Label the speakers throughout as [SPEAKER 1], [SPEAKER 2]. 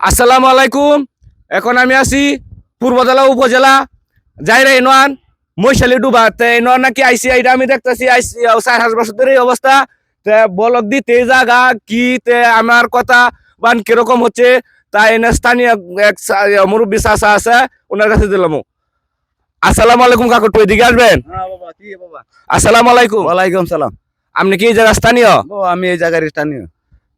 [SPEAKER 1] আসসালামু আলাইকুম। এখন আমি আছি পূর্বজেলা উপজেলা যাইরা ইউনিয়ন মৈশালী ডুবাতে ইউনিয়ন নাকি আইসি এটা আমি দেখতেছি আইসি 4-5 বছর ধরে এই অবস্থা। তে বলক দিতে জায়গা কি তে আমার কথা বান কিরকম হচ্ছে তাই এনে স্থানীয় এক মুরব্বী চাচা আছে ওনার কাছে দিলাম। আসসালামু আলাইকুম কাকু, একটু এদিকে আসবেন।
[SPEAKER 2] হ্যাঁ বাবা, কি বাবা?
[SPEAKER 1] আসসালামু আলাইকুম।
[SPEAKER 2] ওয়ালাইকুম সালাম।
[SPEAKER 1] আপনি কি এই জায়গা স্থানীয়?
[SPEAKER 2] আমি এই জায়গার স্থানীয়।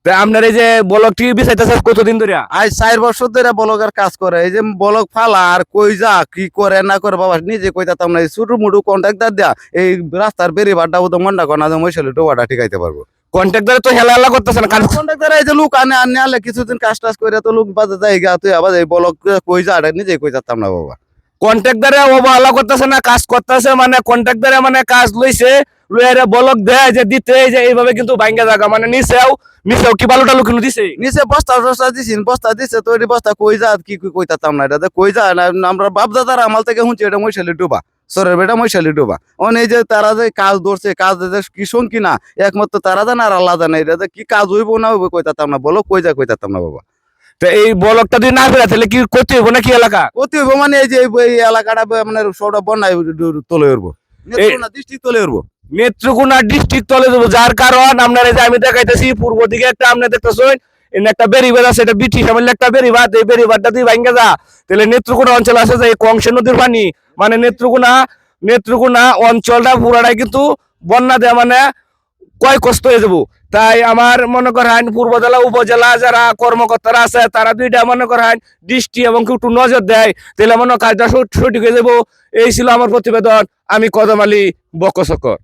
[SPEAKER 1] তে আপনার এই যে বলক টিভি বিচাইতেছে কতদিন ধরে?
[SPEAKER 2] আজ 4 বছর ধরে বলকের কাজ করে। এই যে বলক ফালা আর কই যা কি করে না করে বাবা নিজে কইতাম না। ছোট মুটু কন্ট্রাক্টর দেয়া এই রাস্তার বেরিবারটা ও তো মন্ডা কনা যে মশালি টোবাটা ঠিকাইতে পারবো।
[SPEAKER 1] কন্ট্রাক্টর তো হেলা করতেছে না।
[SPEAKER 2] কন্ট্রাক্টর এই যে লোক আনে আনলে কিছুদিন কাজ টাজ করে তো লোক বাজে যায় গা তুই আবার এই বলক কই যা নিজে কইতাম না বাবা।
[SPEAKER 1] কন্ট্রাক্টরে অবহেলা করতেছে না, কাজ করতেছে মানে কন্ট্রাক্টরে মানে কাজ লইছে লইয়ারে বলক দেয় যে দিতে যে এইভাবে কিন্তু ভাঙ্গা জায়গা মানে নিচেও কি বালুটা লুকিয়ে দিছে।
[SPEAKER 2] নিচে বস্তা টস্তা দিছিন, বস্তা দিছে তো এই বস্তা কই যা কি কইতাম না। এটা কই যা না আমরা বাপ দাদার আমল থেকে শুনছি এটা মশালি ডুবা, সরের বেটা মশালি ডুবা। এই যে তারা যে কাজ ধরছে কাজ কি শোন না একমাত্র তারা জানে আর আল্লাহ জানে এটা কি কাজ হইব না হইব কইতাম না। বলো কই যা কইতাম না বাবা।
[SPEAKER 1] তো এই বলকটা যদি না ফেরা তাহলে কি করতে হইব নাকি এলাকা?
[SPEAKER 2] অতি হইব মানে এই যে এই এলাকাটা মানে সবটা বন্যায় তলে উঠবো, ডিস্ট্রিক্ট তলে উঠবো,
[SPEAKER 1] নেত্রকোনা ডিস্ট্রিক্ট তলে দেবো। যার কারণ আপনার এই যে আমি দেখাইতেছি পূর্ব দিকে একটা আপনি দেখতেছেন এনে একটা বেরিবাদ আছে, এটা ব্রিটিশ আমলের একটা বেরিবাদ। এই বেরিবাদটা তুই ভাঙ্গা যা তাহলে নেত্রকোনা অঞ্চল আছে যে কংসে নদীর পানি মানে নেত্রকোনা অঞ্চলটা পুরাটাই কিন্তু বন্যা দেয়া মানে কয় কষ্ট হয়ে যাবো। তাই আমার মনে করেন পূর্বজেলা উপজেলা যারা কর্মকর্তারা আছে তারা দুইটা মনে করেন দৃষ্টি এবং একটু নজর দেয় তাহলে মনে কাজটা সঠিক হয়ে যাবো। এই ছিল আমার প্রতিবেদন। আমি কদম আলী বকচকর।